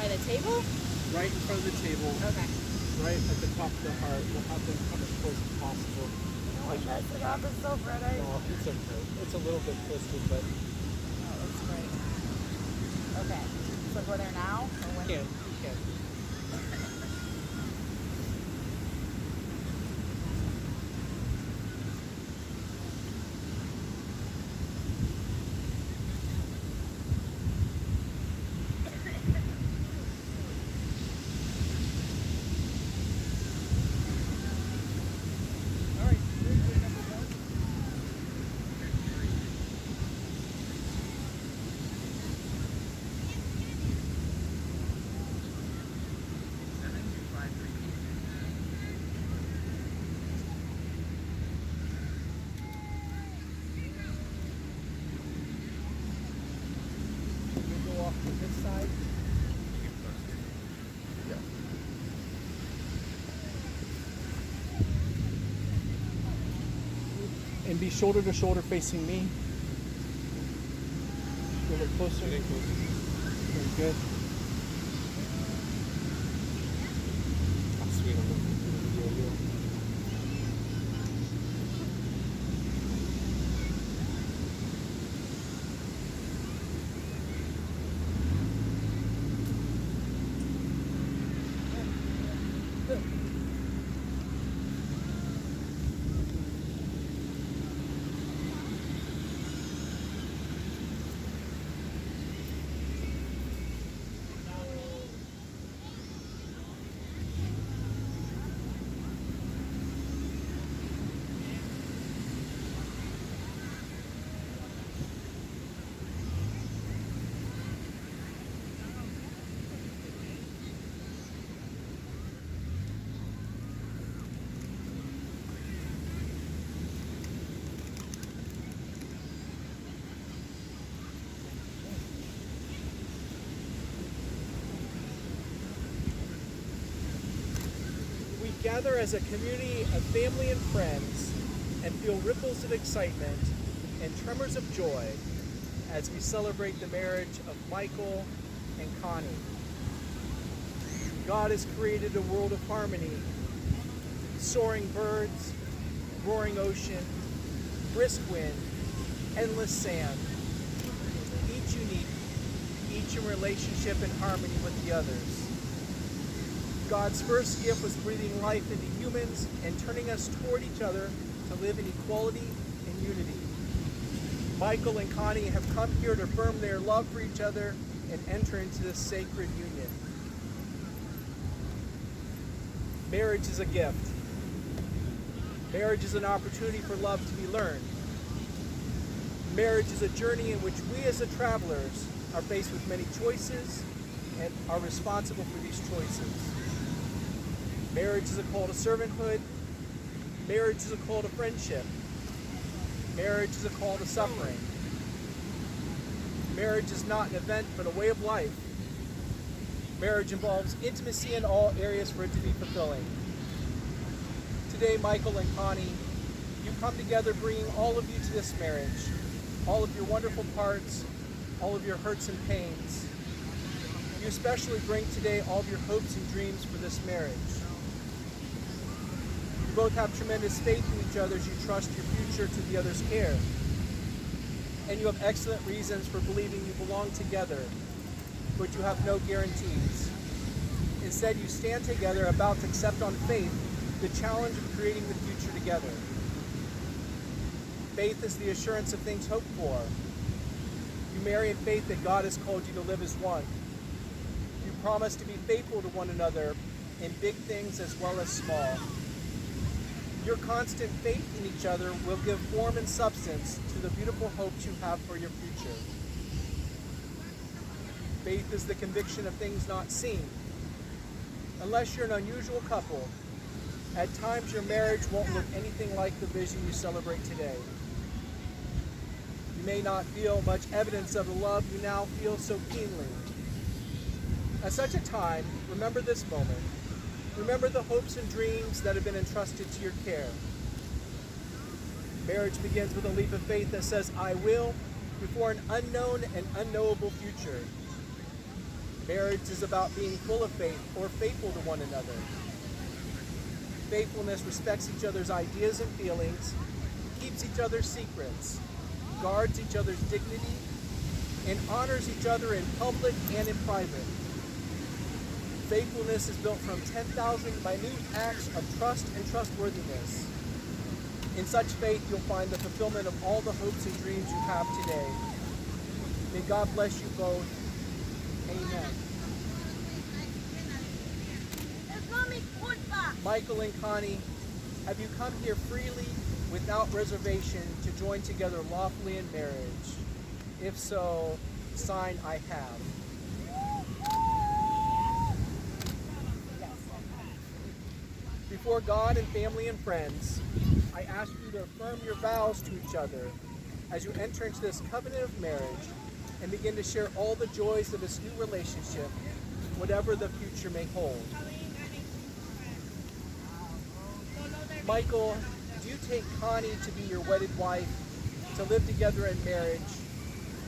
by the table? Right in front of the table. Okay. Right at the top of the heart. We'll have them come as close as possible. Oh, I messed it up. It's so pretty. No, it's okay. It's a little bit twisted, but Oh, that's great. Okay. So go there now? Or when? you can. All right. Here's number one. You'll go off to this side. Yeah. And be shoulder to shoulder facing me. A little closer. Very good. How sweet I'm looking for the video here. We gather as a community of family and friends and feel ripples of excitement and tremors of joy as we celebrate the marriage of Michael and Connie. God has created a world of harmony, soaring birds, roaring ocean, brisk wind, endless sand, each unique, each in relationship and harmony with the others. God's first gift was breathing life into humans and turning us toward each other to live in equality and unity. Michael and Connie have come here to affirm their love for each other and enter into this sacred union. Marriage is a gift. Marriage is an opportunity for love to be learned. Marriage is a journey in which we as the travelers are faced with many choices and are responsible for these choices. Marriage is a call to servanthood. Marriage is a call to friendship. Marriage is a call to suffering. Marriage is not an event, but a way of life. Marriage involves intimacy in all areas for it to be fulfilling. Today, Michael and Connie, you come together bringing all of you to this marriage, all of your wonderful parts, all of your hurts and pains. You especially bring today all of your hopes and dreams for this marriage. You both have tremendous faith in each other as you trust your future to the other's care. And you have excellent reasons for believing you belong together, but you have no guarantees. Instead, you stand together about to accept on faith the challenge of creating the future together. Faith is the assurance of things hoped for. You marry in faith that God has called you to live as one. You promise to be faithful to one another in big things as well as small. Your constant faith in each other will give form and substance to the beautiful hopes you have for your future. Faith is the conviction of things not seen. Unless you're an unusual couple, at times your marriage won't look anything like the vision you celebrate today. You may not feel much evidence of the love you now feel so keenly. At such a time, remember this moment. Remember the hopes and dreams that have been entrusted to your care. Marriage begins with a leap of faith that says, I will, before an unknown and unknowable future. Marriage is about being full of faith or faithful to one another. Faithfulness respects each other's ideas and feelings, keeps each other's secrets, guards each other's dignity, and honors each other in public and in private. Faithfulness is built from 10,000 minute acts of trust and trustworthiness. In such faith, you'll find the fulfillment of all the hopes and dreams you have today. May God bless you both. Amen. Michael and Connie, have you come here freely, without reservation, to join together lawfully in marriage? If so, sign I have. Before God and family and friends, I ask you to affirm your vows to each other as you enter into this covenant of marriage and begin to share all the joys of this new relationship, whatever the future may hold. Michael, do you take Connie to be your wedded wife, to live together in marriage?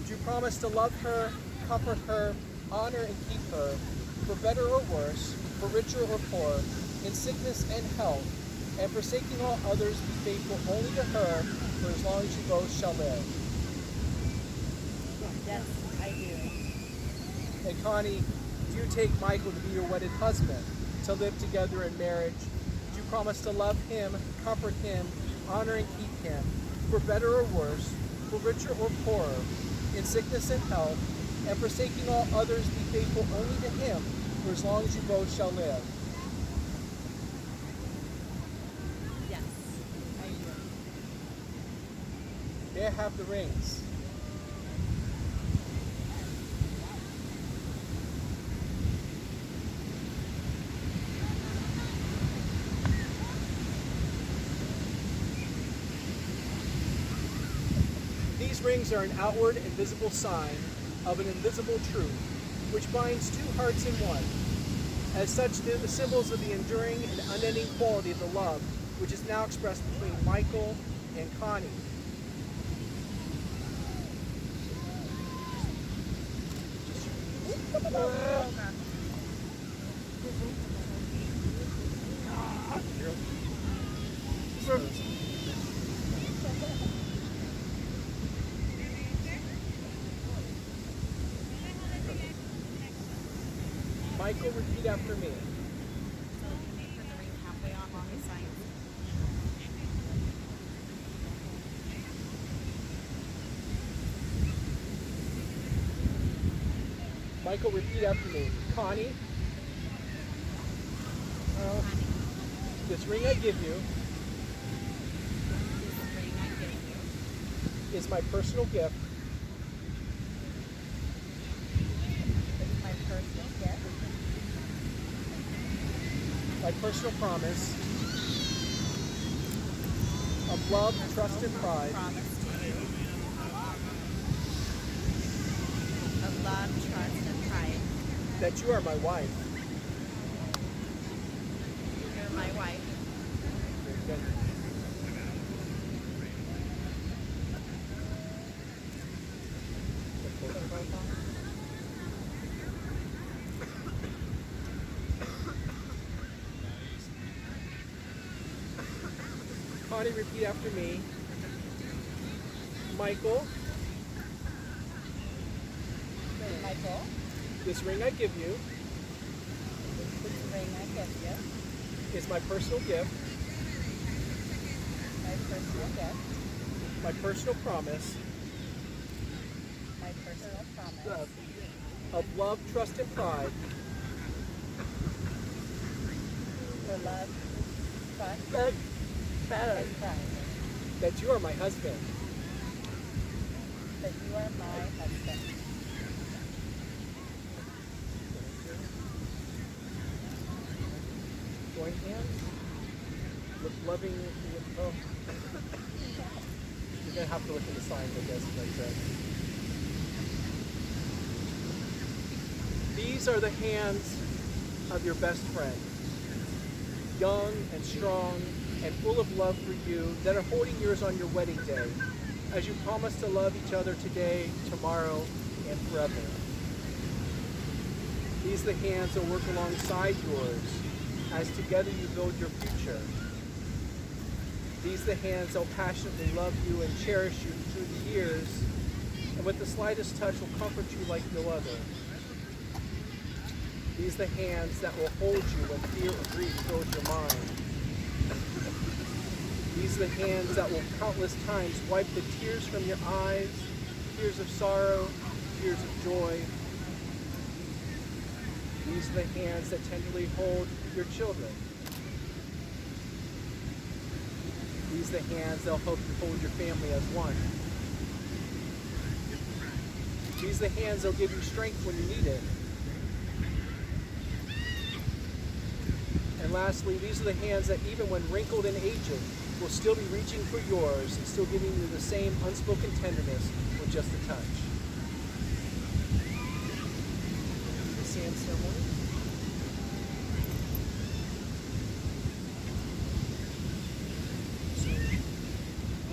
Do you promise to love her, comfort her, honor and keep her, for better or worse, for richer or poorer, in sickness and health, and forsaking all others, be faithful only to her for as long as you both shall live? Yes, I do. And Connie, do you take Michael to be your wedded husband, to live together in marriage? Do you promise to love him, comfort him, honor and keep him, for better or worse, for richer or poorer, in sickness and health, and forsaking all others, be faithful only to him for as long as you both shall live? Yes, I do. May I have the rings? These rings are an outward and visible sign of an invisible truth, which binds two hearts in one. As such, they're the symbols of the enduring and unending quality of the love, which is now expressed between Michael and Connie. Michael, repeat after me. So can you put the ring halfway on while he signs? Michael, repeat after me. Connie, this ring I give you This ring I give you is my personal gift is my personal gift, my personal promise of love, trust, and pride promise to you of love, trust, and pride. that you are my wife. You're my wife. Very good. Connie, repeat after me. Michael, Michael, this ring I give you this ring I give you is my personal gift, my personal gift, my personal promise my personal promise of love, trust, and pride for love, trust, and pride. that you are my husband. That you are my husband. Join hands with loving. Oh. You're gonna have to look at the signs, I guess, like that. These are the hands of your best friend, young and strong and full of love for you, that are holding yours on your wedding day, as you promise to love each other today, tomorrow, and forever. These are the hands that work alongside yours as together you build your future. These are the hands that will passionately love you and cherish you through the years, and with the slightest touch will comfort you like no other. These are the hands that will hold you when fear or grief fills your mind. These are the hands that will countless times wipe the tears from your eyes, tears of sorrow, tears of joy. These are the hands that tenderly hold your children. These are the hands that will help you hold your family as one. These are the hands that will give you strength when you need it. And lastly, these are the hands that even when wrinkled and aged, will still be reaching for yours and still giving you the same unspoken tenderness with just a touch. The sand ceremony. So, go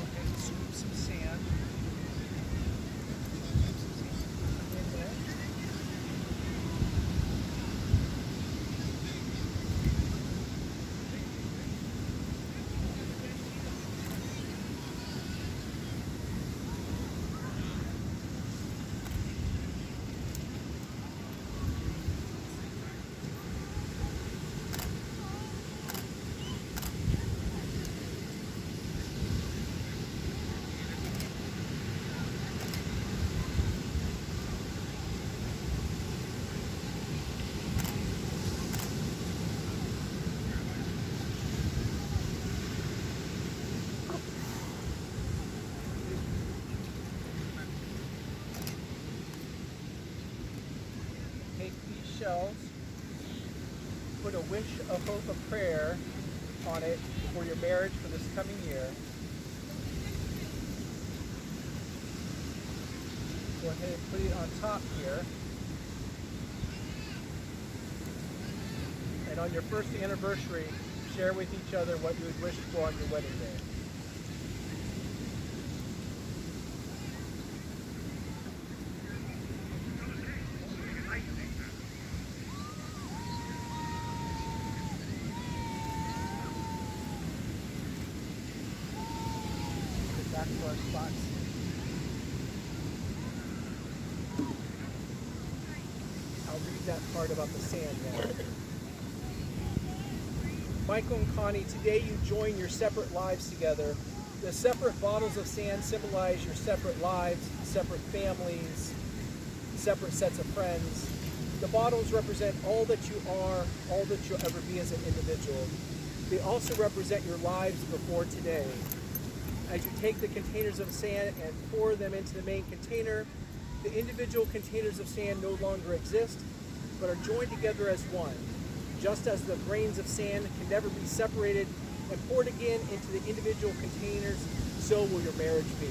ahead and scoop some sand. In there. Take these shells, put a wish, a hope, a prayer on it for your marriage for this coming year. Go ahead and put it on top here. And on your first anniversary, share with each other what you would wish for on your wedding day. Back to our spots. I'll read that part about the sand now. Michael and Connie, today you join your separate lives together. The separate bottles of sand symbolize your separate lives, separate families, separate sets of friends. The bottles represent all that you are, all that you'll ever be as an individual. They also represent your lives before today. As you take the containers of sand and pour them into the main container, the individual containers of sand no longer exist, but are joined together as one. Just as the grains of sand can never be separated and poured again into the individual containers, so will your marriage be.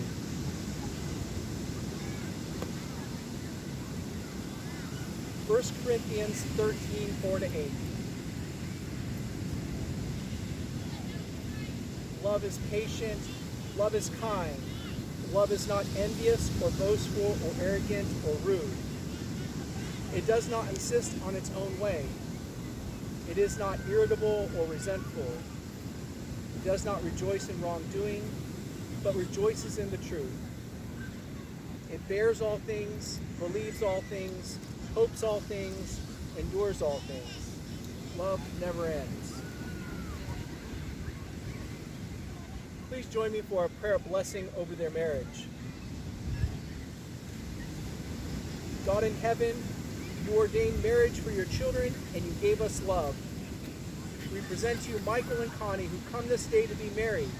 First Corinthians 13, 4-8. Love is patient. Love is kind. Love is not envious or boastful or arrogant or rude. It does not insist on its own way. It is not irritable or resentful. It does not rejoice in wrongdoing, but rejoices in the truth. It bears all things, believes all things, hopes all things, endures all things. Love never ends. Please join me for a prayer of blessing over their marriage. God in heaven, you ordained marriage for your children, and you gave us love. We present to you Michael and Connie, who come this day to be married.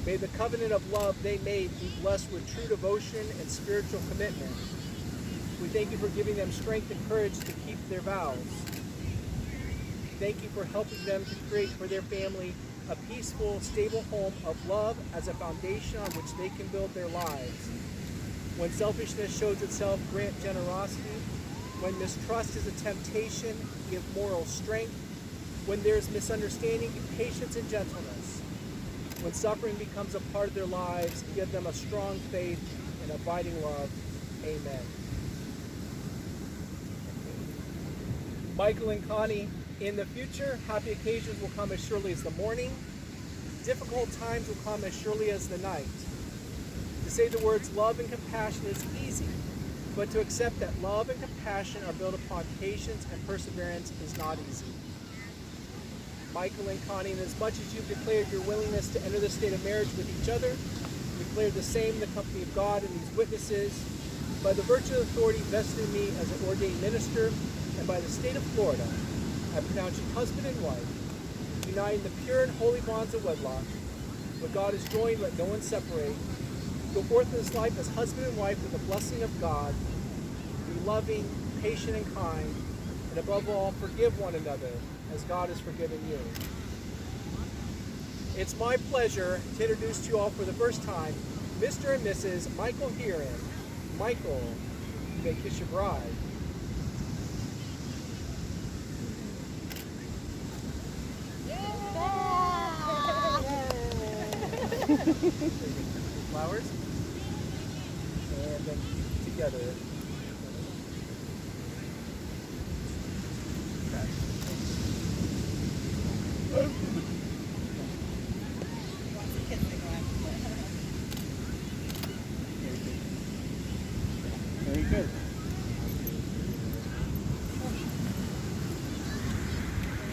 May the covenant of love they made be blessed with true devotion and spiritual commitment. We thank you for giving them strength and courage to keep their vows. Thank you for helping them to create for their family a peaceful, stable home of love as a foundation on which they can build their lives. When selfishness shows itself, grant generosity. When mistrust is a temptation, give moral strength. When there is misunderstanding, give patience and gentleness. When suffering becomes a part of their lives, give them a strong faith and abiding love. Amen. Michael and Connie, in the future, happy occasions will come as surely as the morning. Difficult times will come as surely as the night. To say the words love and compassion is easy, but to accept that love and compassion are built upon patience and perseverance is not easy. Michael and Connie, inasmuch as you've declared your willingness to enter the state of marriage with each other, declare the same in the company of God and these witnesses, by the virtue of authority vested in me as an ordained minister, and by the state of Florida, I pronounce you husband and wife, united in the pure and holy bonds of wedlock. What God has joined, let no one separate. Go forth in this life as husband and wife with the blessing of God. Be loving, patient, and kind, and above all, forgive one another as God has forgiven you. It's my pleasure to introduce to you all for the first time, Mr. and Mrs. Michael Heron. Michael, you may kiss your bride. Flowers. And then together. Very good.